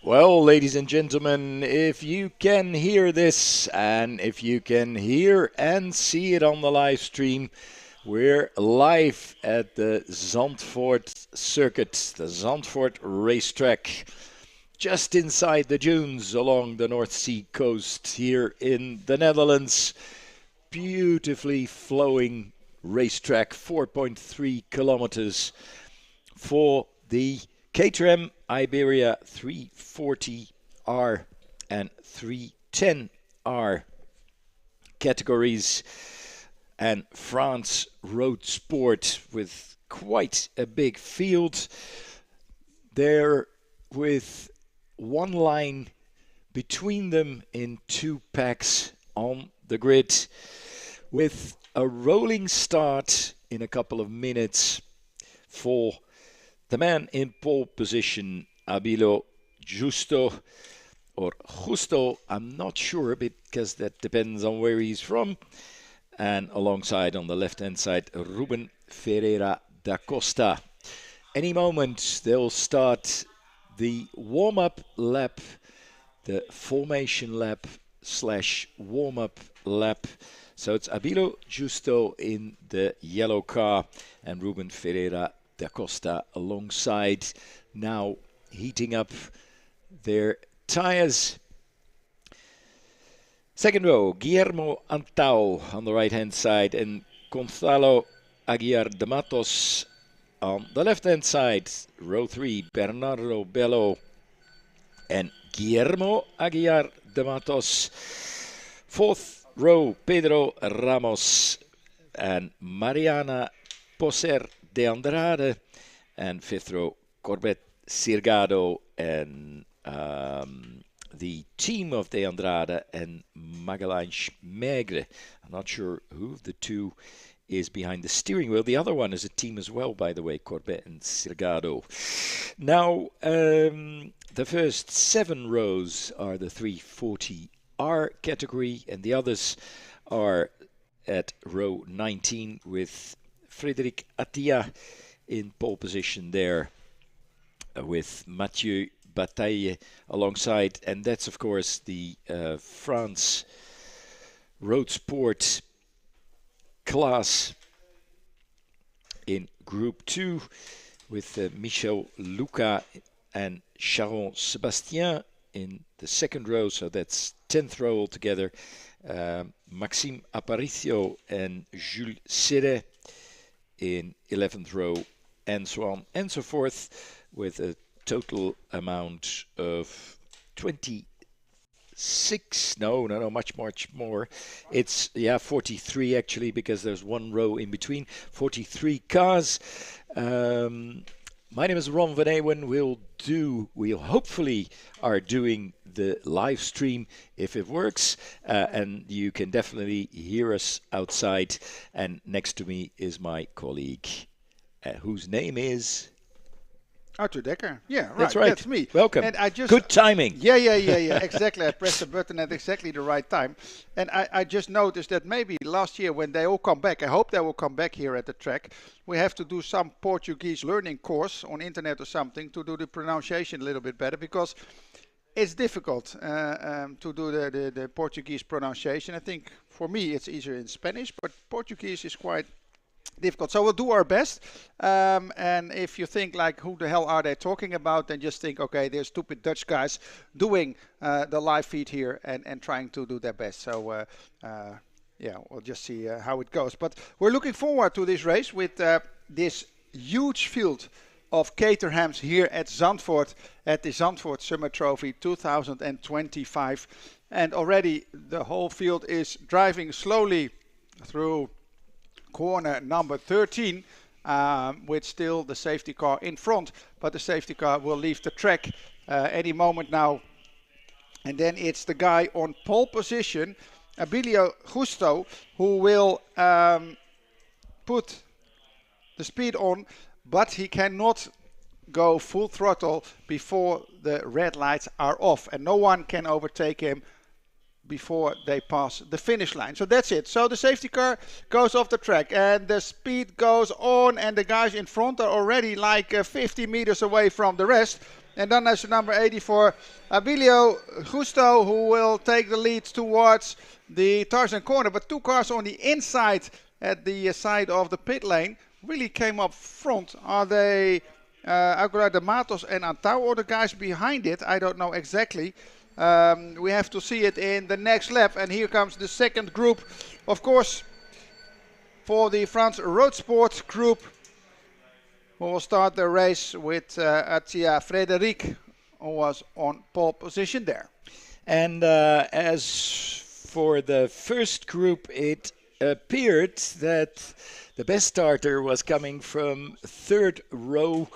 Well, ladies and gentlemen, if you can hear this and if you can hear and see it on the live stream, we're live at the Zandvoort circuit, the Zandvoort racetrack, just inside the dunes along the North Sea coast here in the Netherlands. Beautifully flowing racetrack, 4.3 kilometers for the Caterham Iberia 340R and 310R categories, and France Road Sport with quite a big field there, with one line between them in two packs on the grid, with a rolling start in a couple of minutes for the man in pole position, Abilo Justo, or Justo, I'm not sure, because that depends on where he's from. And alongside, on the left-hand side, Ruben Ferreira da Costa. Any moment, they'll start the warm-up lap, the formation lap / warm-up lap. So it's Abilo Justo in the yellow car and Ruben Ferreira da Costa alongside, now heating up their tires. Second row, Guillermo Antao on the right-hand side and Gonzalo Aguiar de Matos on the left-hand side. Row 3, Bernardo Bello and Guillermo Aguiar de Matos. Fourth row, Pedro Ramos and Mariana Poser de Andrade, and fifth row, Corbett Sirgado and the team of De Andrade and Magalhães Megre. I'm not sure who of the two is behind the steering wheel. The other one is a team as well, by the way, Corbett and Sirgado. Now, the first 7 rows are the 340R category, and the others are at row 19 with Frédéric Attia in pole position there, with Mathieu Bataille alongside, and that's of course the France Road Sport class in Group 2 with Michel Luca and Sharon Sébastien in the second row, so that's 10th row altogether. Maxime Aparicio and Jules Serret in 11th row, and so on and so forth, with a total amount of 26, much more. It's, 43 actually, because there's one row in between, 43 cars. My name is Ron Van Ewen. We hopefully are doing the live stream if it works, and you can definitely hear us outside. And next to me is my colleague, whose name is Arthur Dekker. Yeah, right. That's right. That's me. Welcome. And I just, good timing. Yeah. Exactly. I pressed the button at exactly the right time. And I just noticed that maybe last year when they all come back, I hope they will come back here at the track, we have to do some Portuguese learning course on internet or something to do the pronunciation a little bit better, because it's difficult to do the Portuguese pronunciation. I think for me it's easier in Spanish, but Portuguese is quite difficult. So we'll do our best. And if you think like, who the hell are they talking about, then just think, okay, they're stupid Dutch guys doing the live feed here and trying to do their best. So we'll just see how it goes. But we're looking forward to this race with this huge field of Caterhams here at Zandvoort, at the Zandvoort Summer Trophy 2025. And already the whole field is driving slowly through corner number 13, with still the safety car in front, but the safety car will leave the track any moment now. And then it's the guy on pole position, Abilio Justo, who will put the speed on, but he cannot go full throttle before the red lights are off, and no one can overtake him before they pass the finish line. So that's it. So the safety car goes off the track and the speed goes on, and the guys in front are already like 50 meters away from the rest. And then there's number 84, Abilio Justo, who will take the lead towards the Tarzan corner. But two cars on the inside at the side of the pit lane really came up front. Are they Aguilar de Matos and Antau, or the guys behind it? I don't know exactly. We have to see it in the next lap. And here comes the second group. Of course, for the France Road Sport group, we will start the race with Atia Frederic, who was on pole position there. And as for the first group, it appeared that the best starter was coming from third row.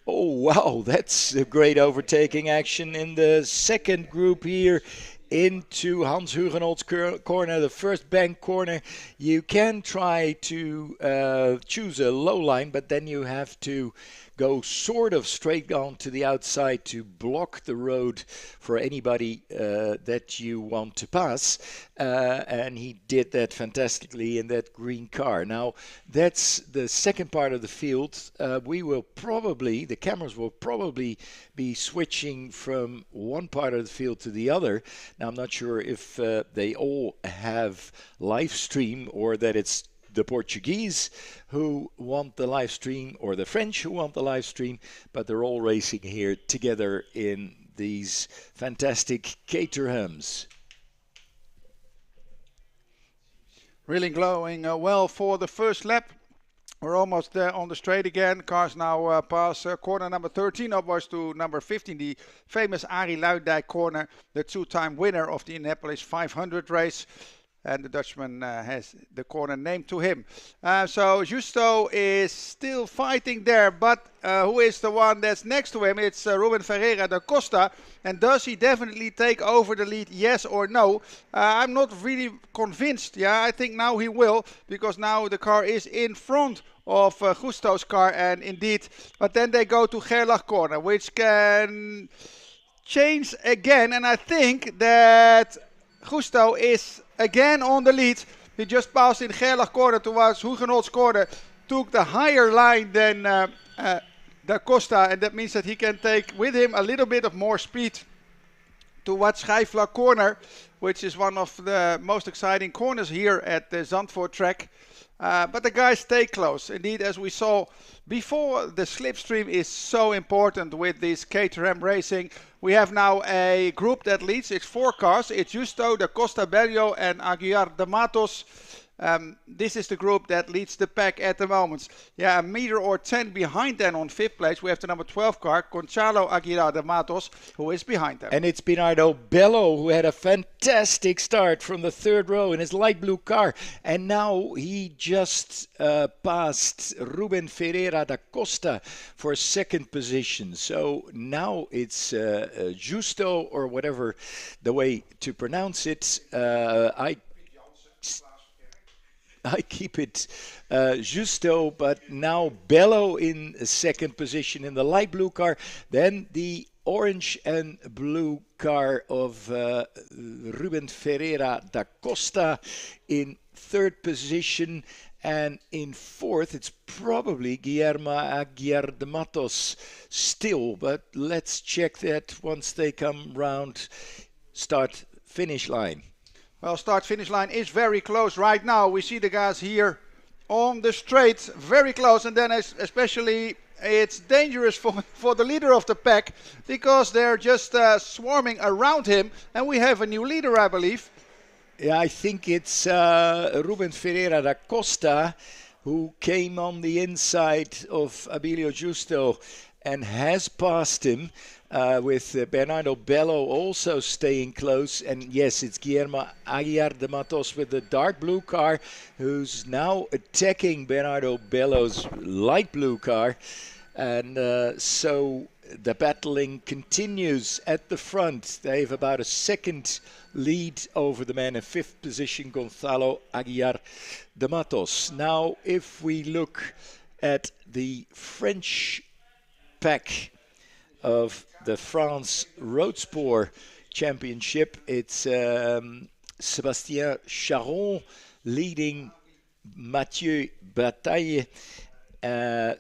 Oh, wow, that's a great overtaking action in the second group here into Hans Hugenholt's corner, the first bank corner. You can try to choose a low line, but then you have to go sort of straight on to the outside to block the road for anybody that you want to pass. And he did that fantastically in that green car. Now, that's the second part of the field. The cameras will probably be switching from one part of the field to the other. Now, I'm not sure if they all have live stream, or that it's the Portuguese who want the live stream or the French who want the live stream, but they're all racing here together in these fantastic Caterhams. Really glowing well for the first lap. We're almost there on the straight again. Cars now pass corner number 13 upwards to number 15, the famous Arie Luijendijk corner, the two-time winner of the Indianapolis 500 race. And the Dutchman has the corner named to him. So Justo is still fighting there, but who is the one that's next to him? It's Ruben Ferreira da Costa. And does he definitely take over the lead, yes or no? I'm not really convinced. Yeah, I think now he will, because now the car is in front of Justo's car, and indeed. But then they go to Gerlach corner, which can change again. And I think that Justo is again on the lead. He just passed in Gerlach corner towards Hugenholt's corner, took the higher line than Da Costa, and that means that he can take with him a little bit of more speed towards Schijfvlak corner, which is one of the most exciting corners here at the Zandvoort track. But the guys stay close. Indeed, as we saw before, the slipstream is so important with this Caterham racing. We have now a group that leads. It's 4 cars. It's Justo, Da Costa, Bello, and Aguiar de Matos. This is the group that leads the pack at the moment. Yeah, a meter or 10 behind them on 5th place. We have the number 12 car, Gonçalo Aguiar de Matos, who is behind them. And it's Bernardo Bello, who had a fantastic start from the 3rd row in his light blue car. And now he just passed Ruben Ferreira da Costa for 2nd position. So now it's Justo, or whatever the way to pronounce it. I keep it Justo, but now Bello in 2nd position in the light blue car. Then the orange and blue car of Ruben Ferreira da Costa in 3rd position. And in 4th, it's probably Guillermo Aguiar de Matos still. But let's check that once they come round start-finish line. Well, start-finish line is very close right now. We see the guys here on the straight, very close. And then especially it's dangerous for the leader of the pack, because they're just swarming around him. And we have a new leader, I believe. Yeah, I think it's Ruben Ferreira da Costa, who came on the inside of Abilio Justo and has passed him. With Bernardo Bello also staying close. And yes, it's Guillermo Aguiar de Matos with the dark blue car, who's now attacking Bernardo Bello's light blue car. And so the battling continues at the front. They have about a 2nd lead over the man in 5th position, Gonçalo Aguiar de Matos. Now, if we look at the French pack of the France Road Sport Championship, it's Sébastien Charon leading Mathieu Bataille.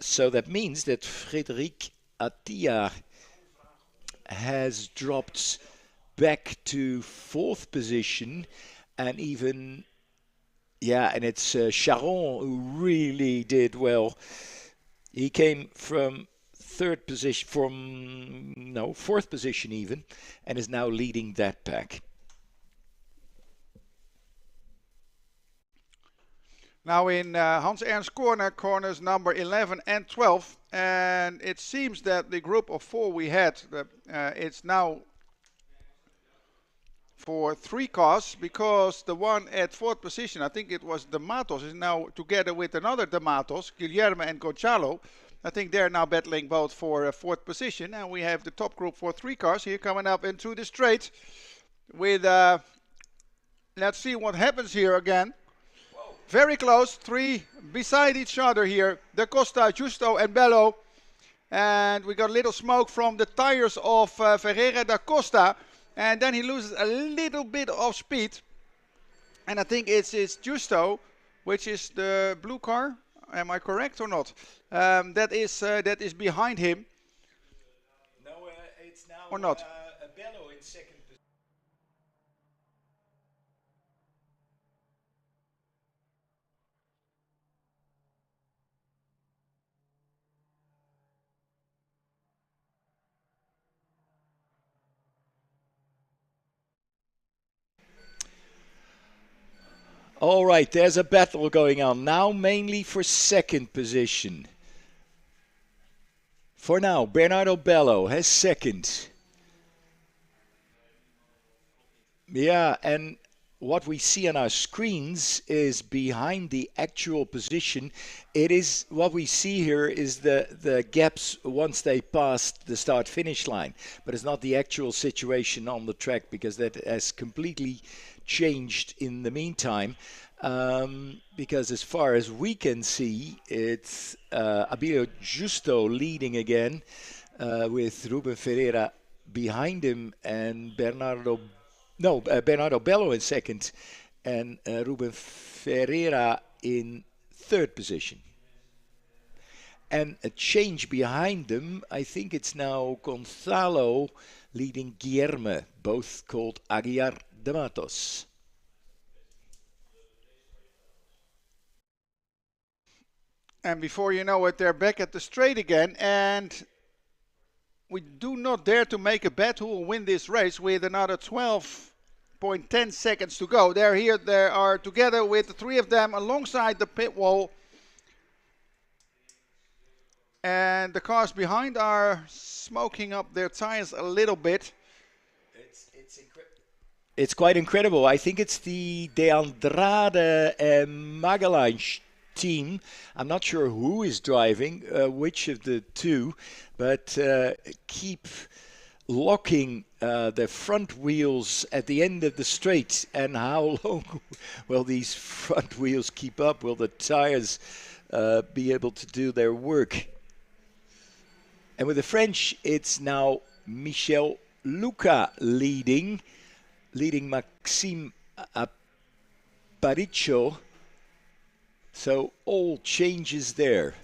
So that means that Frédéric Attillard has dropped back to fourth position, and even and it's Charon who really did well. He came from fourth position even, and is now leading that pack. Now in Hans Ernst corners number 11 and 12, and it seems that the group of 4 we had, it's now for 3 cars, because the one at 4th position, I think it was De Matos, is now together with another De Matos, Guillermo and Gonzalo. I think they're now battling both for 4th position, and we have the top group for 3 cars here coming up into the straight with, let's see what happens here again. Very close, 3 beside each other here, Da Costa, Justo and Bello. And we got a little smoke from the tires of Ferreira da Costa. And then he loses a little bit of speed. And I think it's Justo, which is the blue car. Am I correct or not? That is behind him. No, it's now or not. Bello in second position. All right, there's a battle going on now, mainly for second position. For now, Bernardo Bello has second. Yeah, and what we see on our screens is behind the actual position. It is what we see here is the gaps once they pass the start-finish line, but it's not the actual situation on the track, because that has completely changed in the meantime. Because as far as we can see, it's Abilio Justo leading again, with Ruben Ferreira behind him, and Bernardo Bello in second, and Ruben Ferreira in third position. And a change behind them, I think it's now Gonzalo leading Guillermo, both called Aguiar de Matos. And before you know it, they're back at the straight again, and we do not dare to make a bet who will win this race with another 12.10 seconds to go. They're here, they are together with the 3 of them alongside the pit wall. And the cars behind are smoking up their tires a little bit. It's quite incredible. I think it's the De Andrade and Magalhães team. I'm not sure who is driving, which of the two, but keep locking the front wheels at the end of the straight. And how long will these front wheels keep up? Will the tires be able to do their work? And with the French, it's now Michel Luca leading Maxime Aparicio. So all changes there.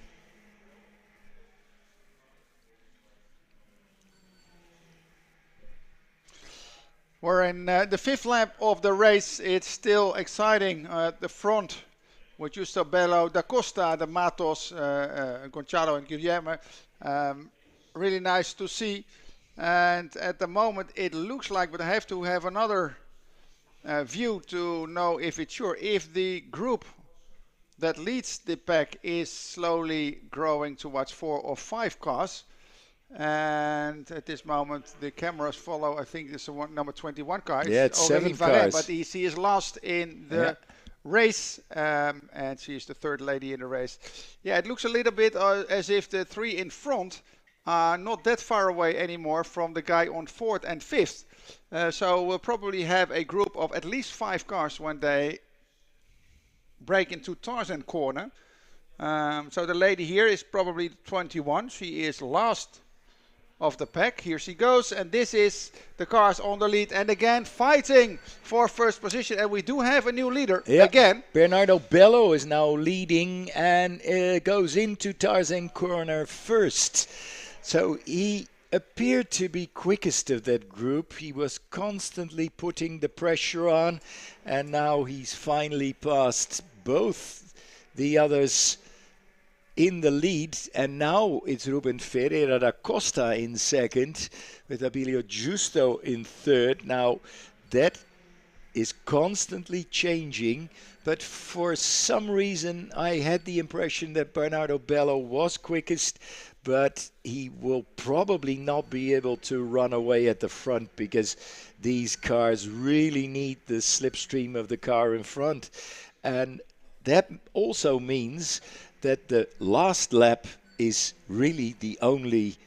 We're in the 5th lap of the race. It's still exciting at the front with Justo, Bello, Da Costa, De Matos, Gonzalo and Guillermo. Really nice to see. And at the moment it looks like, but I have to have another view to know if it's sure. If the group that leads the pack is slowly growing towards 4 or 5 cars. And at this moment the cameras follow, I think this is number 21 car. Yeah, it's 7 cars. But he is lost in the race, and she is the 3rd lady in the race. Yeah, it looks a little bit as if the 3 in front are not that far away anymore from the guy on 4th and 5th. So we'll probably have a group of at least 5 cars when they break into Tarzan corner. So the lady here is probably 21. She is last of the pack. Here she goes, and this is the cars on the lead, and again fighting for first position. And we do have a new leader again. Bernardo Bello is now leading and goes into Tarzan corner first. So he appeared to be quickest of that group. He was constantly putting the pressure on, and now he's finally passed both the others in the lead, and now it's Ruben Ferreira da Costa in second with Abilio Justo in third. Now that is constantly changing, but for some reason I had the impression that Bernardo Bello was quickest, but he will probably not be able to run away at the front because these cars really need the slipstream of the car in front. And that also means that the last lap is really the only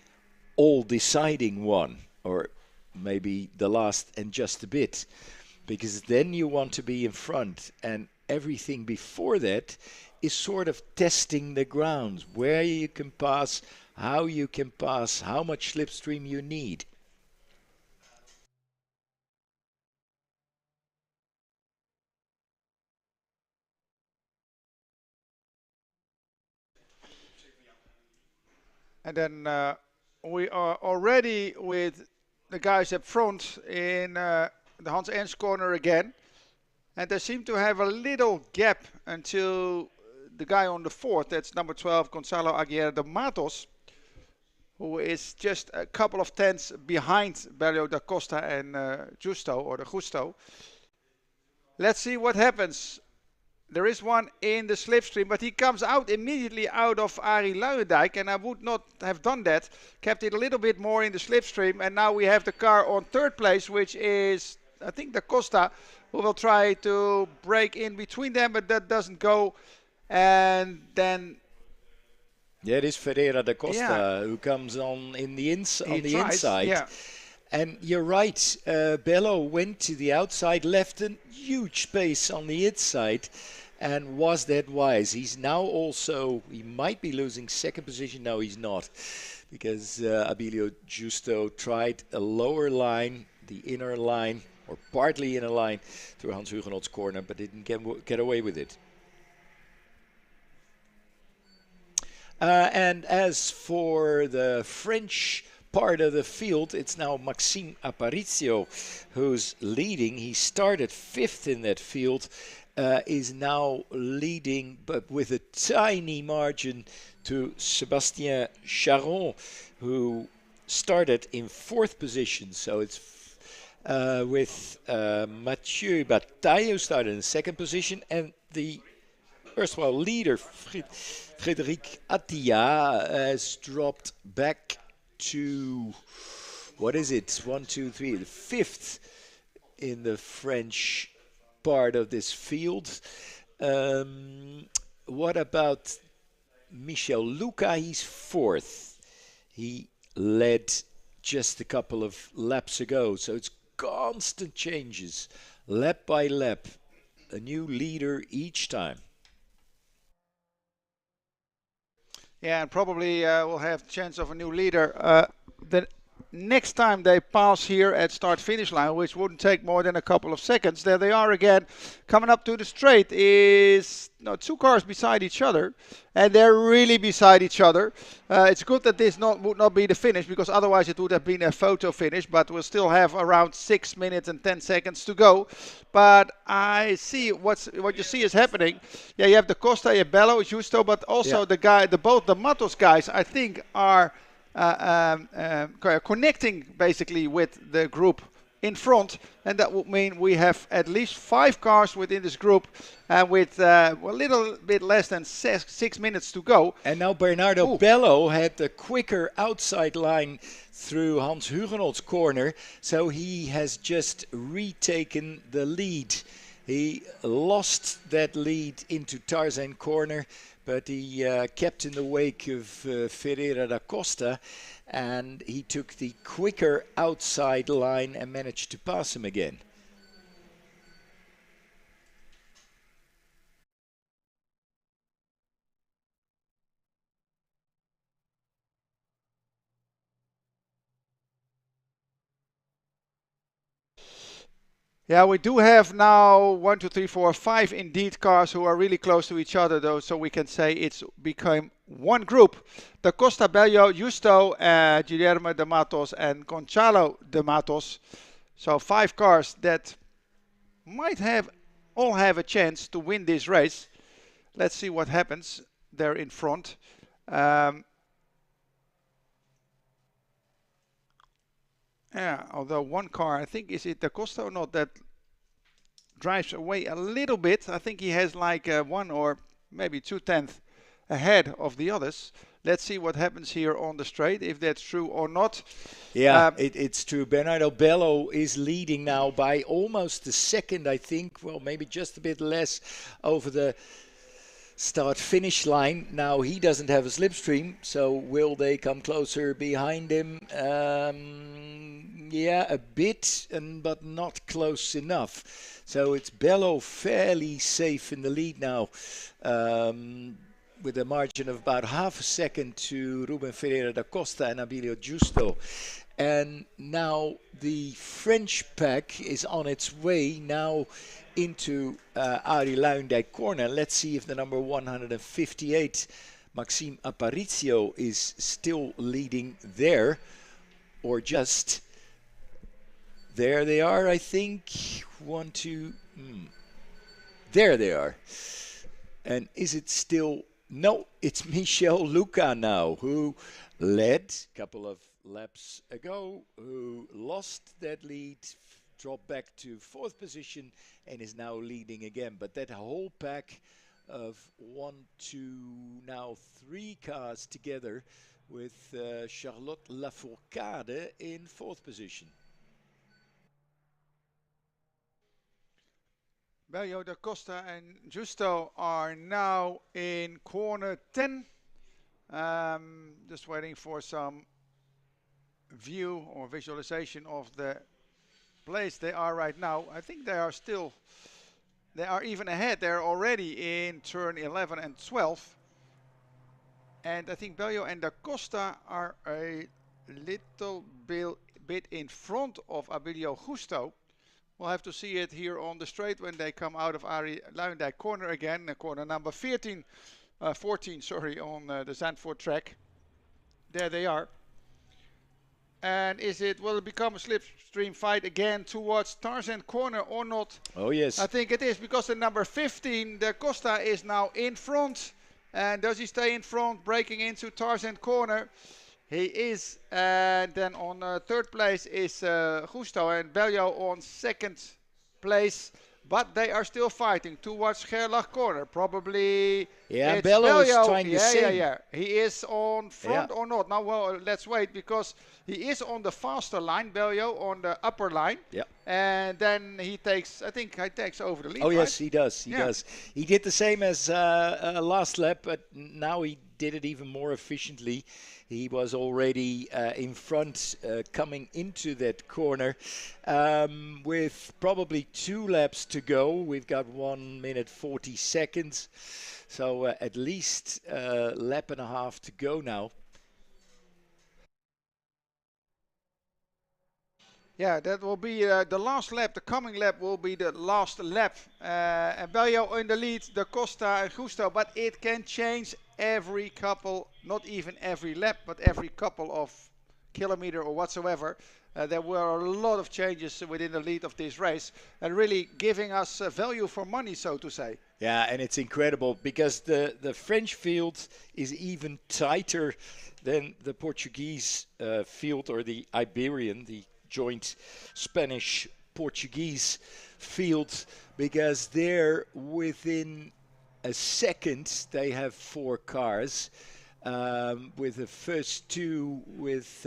all-deciding one, or maybe the last and just a bit, because then you want to be in front, and everything before that is sort of testing the grounds, where you can pass, how you can pass, how much slipstream you need. And then we are already with the guys up front in the Hans Ernst corner again. And they seem to have a little gap until the guy on the fourth, that's number 12, Gonzalo Aguirre de Matos, who is just a couple of tenths behind Belio da Costa and Justo, or the Gusto. Let's see what happens. There is one in the slipstream, but he comes out immediately out of Arie Luijendijk, and I would not have done that. Kept it a little bit more in the slipstream, and now we have the car on third place, which is, I think, Da Costa, who will try to break in between them, but that doesn't go. And then... Yeah, it is Ferreira da Costa who comes on in the on the inside. Yeah. And you're right, Bello went to the outside, left a huge space on the inside, and was that wise. He's now also, he might be losing second position. No, he's not, because Abilio Justo tried a lower line, the inner line, or partly inner line, through Hans Hugenot's corner, but didn't get away with it. And as for the French part of the field, it's now Maxime Aparicio who's leading. He started fifth in that field, is now leading, but with a tiny margin to Sébastien Charon, who started in fourth position. So it's with Mathieu Bataille, who started in second position, and the erstwhile leader, Frédéric Attia, has dropped back to, what is it, 1, 2, 3, the fifth in the French part of this field. What about Michel Luca? He's fourth. He led just a couple of laps ago, so it's constant changes, lap by lap, a new leader each time. Yeah, and probably we'll have chance of a new leader the next time they pass here at start-finish line, which wouldn't take more than a couple of seconds. There they are again. Coming up to the straight is two cars beside each other, and they're really beside each other. It's good that this would not be the finish, because otherwise it would have been a photo finish, but we'll still have around 6 minutes and 10 seconds to go. But I see what you see is happening. Yeah, you have the Costa, you have Bello, Justo, but also both the Matos guys, I think, are connecting basically with the group in front, and that would mean we have at least 5 cars within this group, and with a little bit less than 6 minutes to go. And now Bernardo Bello had the quicker outside line through Hans Hugenot's corner, so he has just retaken the lead. He lost that lead into Tarzan corner, but he kept in the wake of Ferreira da Costa, and he took the quicker outside line and managed to pass him again. Yeah, we do have now 1, 2, 3, 4, 5 indeed cars who are really close to each other, though, so we can say it's become one group. Da Costa, Bello, Justo, Guillermo de Matos, and Gonçalo de Matos. So 5 cars that might have all have a chance to win this race. Let's see what happens there in front. Yeah, although one car, I think, is it Da Costa or not, that drives away a little bit. I think he has like 1 or maybe 2/10 ahead of the others. Let's see what happens here on the straight, if that's true or not. Yeah, it's true. Bernardo Bello is leading now by almost a second, I think. Well, maybe just a bit less over the start-finish line. Now he doesn't have a slipstream, so will they come closer behind him? Yeah, a bit, but not close enough. So it's Bello fairly safe in the lead now, with a margin of about half a second to Ruben Ferreira da Costa and Abilio Giusto. And now the French pack is on its way now into Arie Luijendijk corner. Let's see if the number 158, Maxime Aparicio, is still leading there, or just. There they are, I think. 1, 2. There they are. And is it still? No, it's Michel Luca now, who led a couple of laps ago, who lost that lead, dropped back to 4th position, and is now leading again. But that whole pack of 1, 2, now 3 cars together with Charlotte Lafourcade in 4th position. Bello, da Costa, and Justo are now in corner 10. Just waiting for some view or visualization of the place they are right now. I think they are still, they are even ahead. They're already in turn 11 and 12. And I think Bello and da Costa are a little bit in front of Abilio Justo. We'll have to see it here on the straight when they come out of Arie Luijendijk corner again, corner number 14, on the Zandvoort track. There they are. And will it become a slipstream fight again towards Tarzan corner or not? Oh, yes. I think it is, because the number 15, Da Costa, is now in front. And does he stay in front, breaking into Tarzan corner? He is. And then on 3rd place is Justo, and Bello on 2nd place. But they are still fighting towards Gerlach corner. Probably. Yeah, Bello is trying the same. Yeah. He is on front or not? Now, well, let's wait, because he is on the faster line, Bello, on the upper line. Yeah. And then he takes, I think he takes over the lead. Oh, right? yes, he does. He does. He did the same as last lap, but now he did it even more efficiently. He was already in front coming into that corner with probably 2 laps to go. We've got 1 minute 40 seconds. So at least a lap and a half to go now. Yeah, that will be the last lap. The coming lap will be the last lap. And Bello in the lead, Da Costa and Justo. But it can change every couple, not even every lap, but every couple of kilometer or whatsoever. There were a lot of changes within the lead of this race, and really giving us value for money, so to say. Yeah, and it's incredible, because the French field is even tighter than the Portuguese field, or the Iberian, the joint Spanish-Portuguese field, because they're within a second. They have 4 cars, with the first 2 with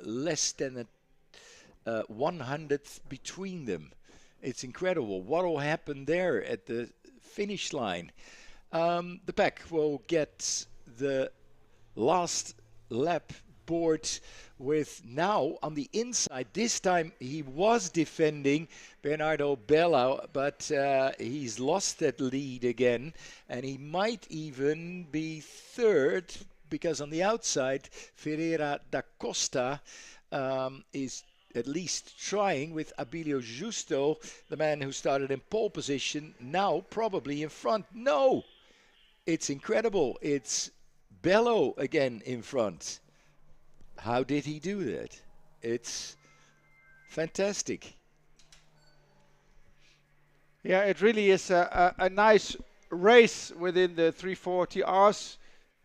less than a 100th between them. It's incredible what will happen there at the finish line. The pack will get the last lap board with now on the inside. This time he was defending Bernardo Bello, but he's lost that lead again, and he might even be 3rd, because on the outside Ferreira da Costa is at least trying with Abilio Justo, the man who started in pole position, now probably in front. No, it's incredible. It's Bello again in front. How did he do that? It's fantastic. Yeah, it really is a nice race within the 340 Rs.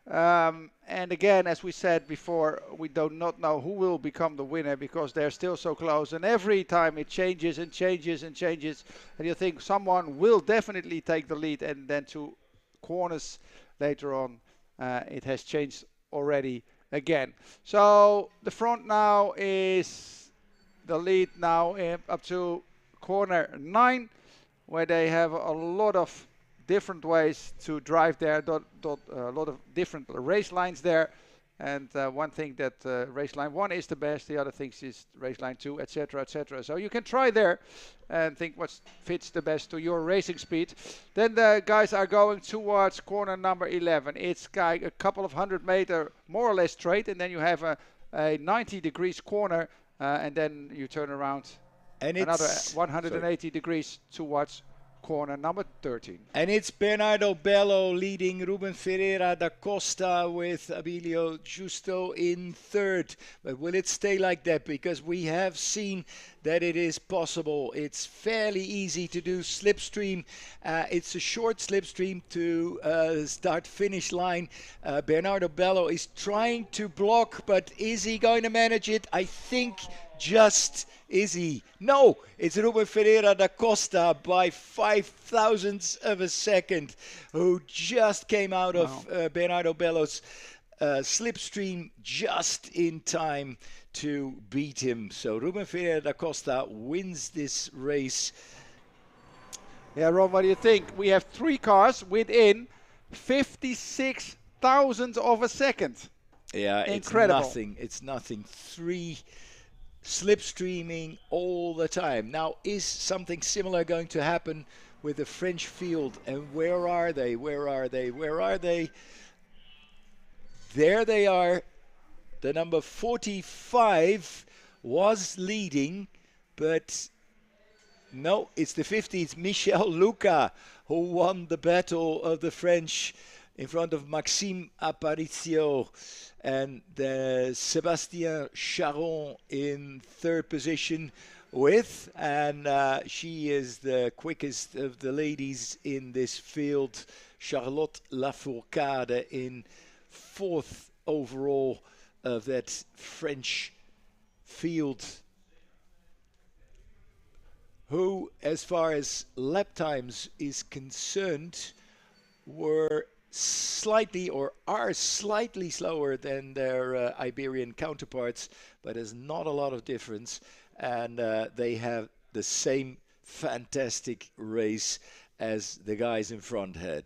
And again, as we said before, we do not know who will become the winner because they're still so close. And every time it changes and changes and changes. And you think someone will definitely take the lead. And then 2 corners later on, it has changed already again. So the front now is the lead now up to corner 9, where they have a lot of different ways to drive there, a lot of different race lines there. And one thing that race line 1 is the best, the other things is race line 2, etc., etc. So you can try there and think what fits the best to your racing speed. Then the guys are going towards corner number 11. It's a couple of 100-meter more or less straight, and then you have a 90 degrees corner, and then you turn around And another it's 180 degrees towards corner number 13. And it's Bernardo Bello leading Ruben Ferreira da Costa with Abilio Justo in third. But will it stay like that? Because we have seen that it is possible. It's fairly easy to do slipstream. It's a short slipstream to start-finish line. Bernardo Bello is trying to block, but is he going to manage it? I think just is he? No, it's Ruben Ferreira da Costa by 5,000ths of a second, who just came out of Bernardo Bello's slipstream just in time to beat him. So Ruben Ferreira da Costa wins this race. Yeah, Ron, what do you think? We have 3 cars within 56,000 of a second. Yeah, incredible. It's nothing. 3 slipstreaming all the time. Now, is something similar going to happen with the French field? And where are they? Where are they? Where are they? There they are. The number 45 was leading, but no, it's the 50. It's Michel Luca who won the battle of the French in front of Maxime Aparicio and Sébastien Charon in third position with, and she is the quickest of the ladies in this field, Charlotte Lafourcade in fourth overall of that French field, who, as far as lap times is concerned, were slightly or are slightly slower than their Iberian counterparts, but there's not a lot of difference, and they have the same fantastic race as the guys in front had.